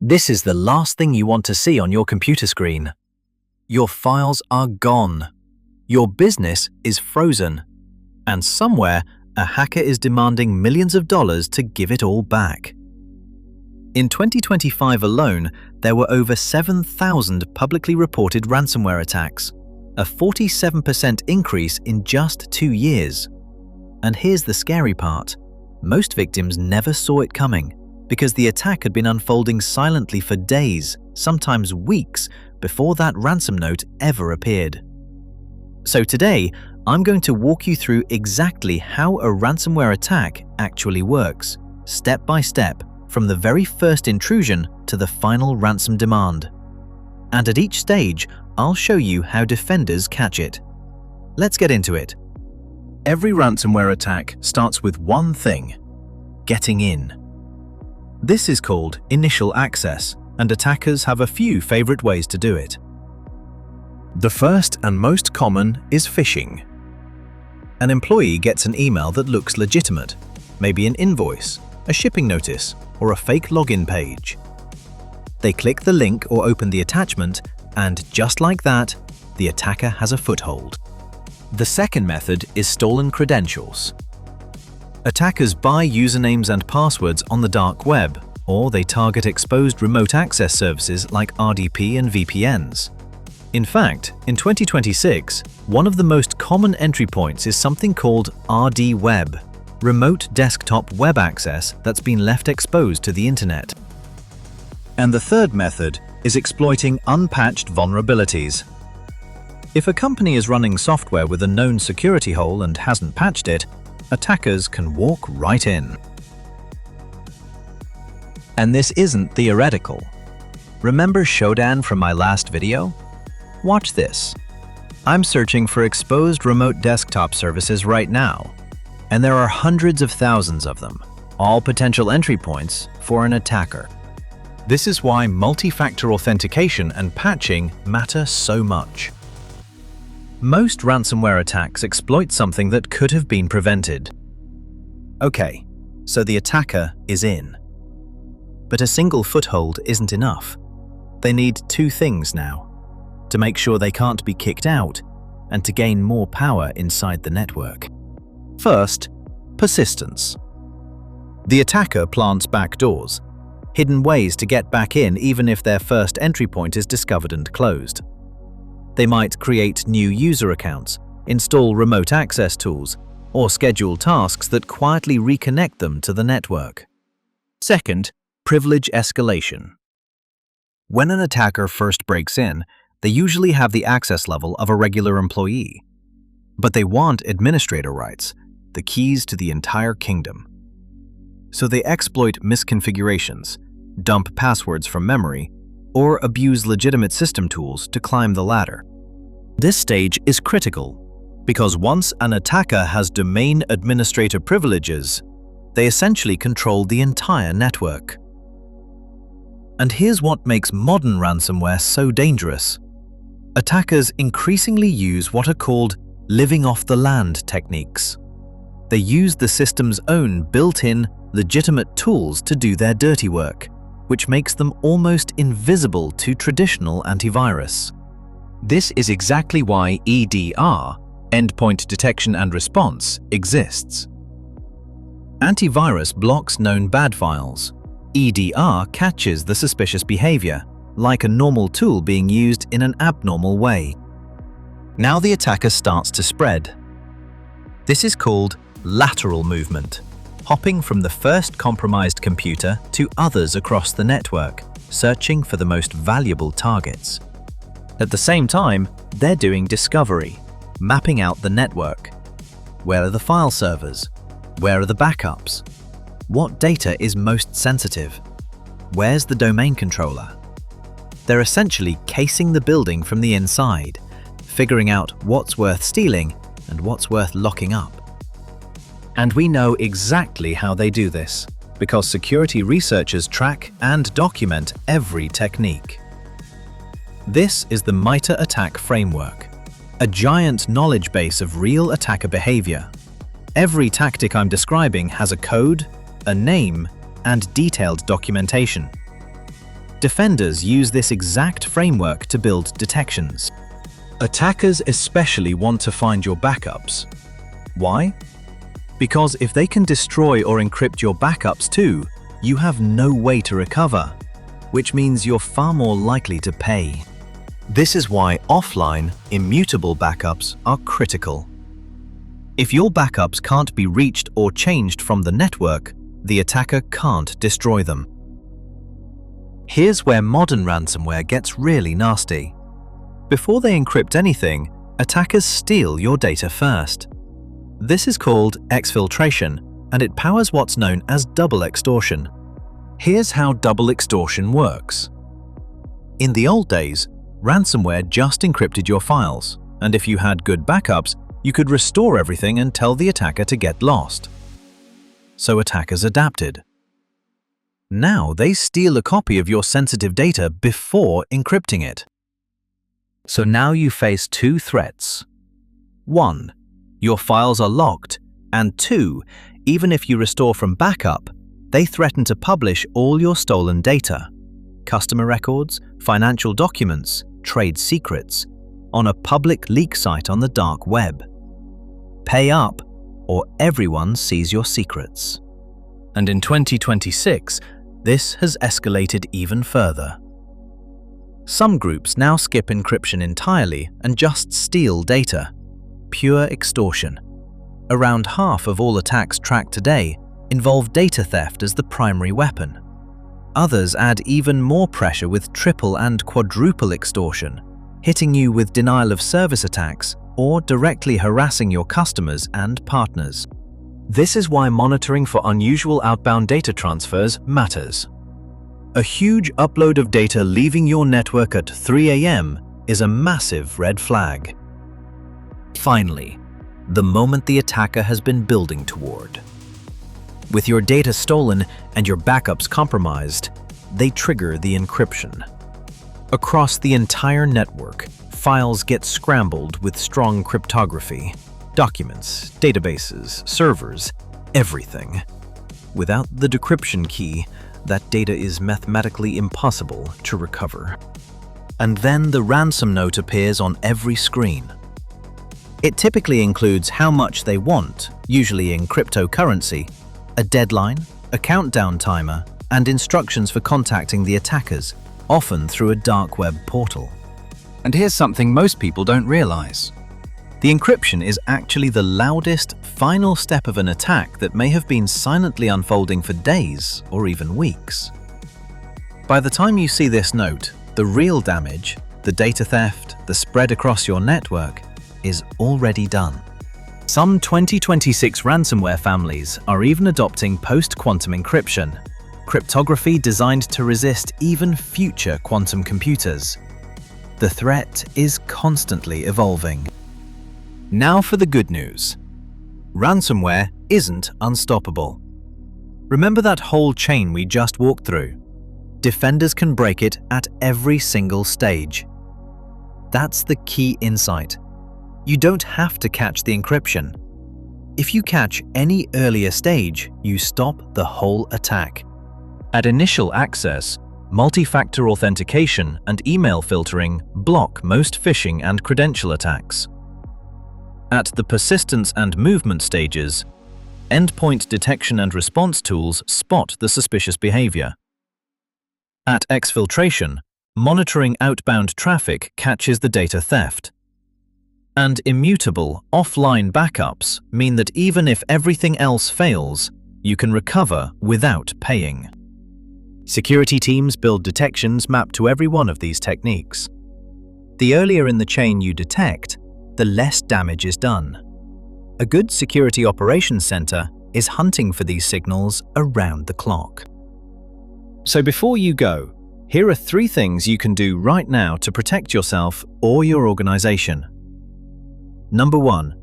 This is the last thing you want to see on your computer screen. Your files are gone. Your business is frozen. And somewhere, a hacker is demanding millions of dollars to give it all back. In 2025 alone, there were over 7,000 publicly reported ransomware attacks, a 47% increase in just 2 years. And here's the scary part. Most victims never saw it coming, because the attack had been unfolding silently for days, sometimes weeks, before that ransom note ever appeared. So today, I'm going to walk you through exactly how a ransomware attack actually works, step by step, from the very first intrusion to the final ransom demand. And at each stage, I'll show you how defenders catch it. Let's get into it. Every ransomware attack starts with one thing: getting in. This is called initial access, and attackers have a few favorite ways to do it. The first and most common is phishing. An employee gets an email that looks legitimate, maybe an invoice, a shipping notice, or a fake login page. They click the link or open the attachment, and just like that, the attacker has a foothold. The second method is stolen credentials. Attackers buy usernames and passwords on the dark web, or they target exposed remote access services like RDP and VPNs. In fact, in 2026, one of the most common entry points is something called RD Web, remote desktop web access that's been left exposed to the internet. And the third method is exploiting unpatched vulnerabilities. If a company is running software with a known security hole and hasn't patched it, attackers can walk right in. And this isn't theoretical. Remember Shodan from my last video? Watch this. I'm searching for exposed remote desktop services right now, and there are hundreds of thousands of them, all potential entry points for an attacker. This is why multi-factor authentication and patching matter so much. Most ransomware attacks exploit something that could have been prevented. Okay, so the attacker is in. But a single foothold isn't enough. They need two things now: to make sure they can't be kicked out, and to gain more power inside the network. First, persistence. The attacker plants backdoors, hidden ways to get back in even if their first entry point is discovered and closed. They might create new user accounts, install remote access tools, or schedule tasks that quietly reconnect them to the network. Second, privilege escalation. When an attacker first breaks in, they usually have the access level of a regular employee. But they want administrator rights, the keys to the entire kingdom. So they exploit misconfigurations, dump passwords from memory, or abuse legitimate system tools to climb the ladder. This stage is critical, because once an attacker has domain administrator privileges, they essentially control the entire network. And here's what makes modern ransomware so dangerous. Attackers increasingly use what are called living off the land techniques. They use the system's own built-in, legitimate tools to do their dirty work, which makes them almost invisible to traditional antivirus. This is exactly why EDR, Endpoint Detection and Response, exists. Antivirus blocks known bad files. EDR catches the suspicious behavior, like a normal tool being used in an abnormal way. Now the attacker starts to spread. This is called lateral movement, hopping from the first compromised computer to others across the network, searching for the most valuable targets. At the same time, they're doing discovery, mapping out the network. Where are the file servers? Where are the backups? What data is most sensitive? Where's the domain controller? They're essentially casing the building from the inside, figuring out what's worth stealing and what's worth locking up. And we know exactly how they do this, because security researchers track and document every technique. This is the MITRE ATT&CK framework, a giant knowledge base of real attacker behavior. Every tactic I'm describing has a code, a name, and detailed documentation. Defenders use this exact framework to build detections. Attackers especially want to find your backups. Why? Because if they can destroy or encrypt your backups too, you have no way to recover, which means you're far more likely to pay. This is why offline, immutable backups are critical. If your backups can't be reached or changed from the network, the attacker can't destroy them. Here's where modern ransomware gets really nasty. Before they encrypt anything, attackers steal your data first. This is called exfiltration, and it powers what's known as double extortion. Here's how double extortion works. In the old days, ransomware just encrypted your files, and if you had good backups, you could restore everything and tell the attacker to get lost. So attackers adapted. Now they steal a copy of your sensitive data before encrypting it. So now you face two threats. 1. Your files are locked, and 2. Even if you restore from backup, they threaten to publish all your stolen data, customer records, financial documents, trade secrets, on a public leak site on the dark web. Pay up, or everyone sees your secrets. And in 2026, this has escalated even further. Some groups now skip encryption entirely and just steal data. Pure extortion. Around half of all attacks tracked today involve data theft as the primary weapon. Others add even more pressure with triple and quadruple extortion, hitting you with denial of service attacks or directly harassing your customers and partners. This is why monitoring for unusual outbound data transfers matters. A huge upload of data leaving your network at 3 a.m. is a massive red flag. Finally, the moment the attacker has been building toward. With your data stolen and your backups compromised, they trigger the encryption. Across the entire network, files get scrambled with strong cryptography. Documents, databases, servers, everything. Without the decryption key, that data is mathematically impossible to recover. And then the ransom note appears on every screen. It typically includes how much they want, usually in cryptocurrency, a deadline, a countdown timer, and instructions for contacting the attackers, often through a dark web portal. And here's something most people don't realize. The encryption is actually the loudest, final step of an attack that may have been silently unfolding for days or even weeks. By the time you see this note, the real damage, the data theft, the spread across your network, is already done. Some 2026 ransomware families are even adopting post-quantum encryption, cryptography designed to resist even future quantum computers. The threat is constantly evolving. Now for the good news. Ransomware isn't unstoppable. Remember that whole chain we just walked through? Defenders can break it at every single stage. That's the key insight. You don't have to catch the encryption. If you catch any earlier stage, you stop the whole attack. At initial access, multi-factor authentication and email filtering block most phishing and credential attacks. At the persistence and movement stages, endpoint detection and response tools spot the suspicious behavior. At exfiltration, monitoring outbound traffic catches the data theft. And immutable, offline backups mean that even if everything else fails, you can recover without paying. Security teams build detections mapped to every one of these techniques. The earlier in the chain you detect, the less damage is done. A good security operations center is hunting for these signals around the clock. So before you go, here are 3 things you can do right now to protect yourself or your organization. Number 1.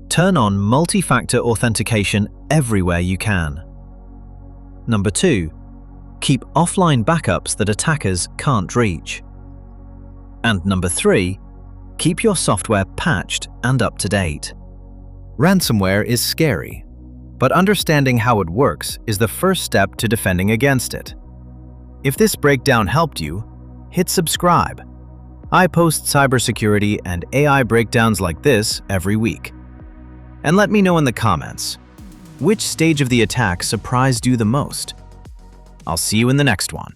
Turn on multi-factor authentication everywhere you can. Number 2. Keep offline backups that attackers can't reach. And number 3. Keep your software patched and up to date. Ransomware is scary, but understanding how it works is the first step to defending against it. If this breakdown helped you, hit subscribe. I post cybersecurity and AI breakdowns like this every week. And let me know in the comments, which stage of the attack surprised you the most? I'll see you in the next one.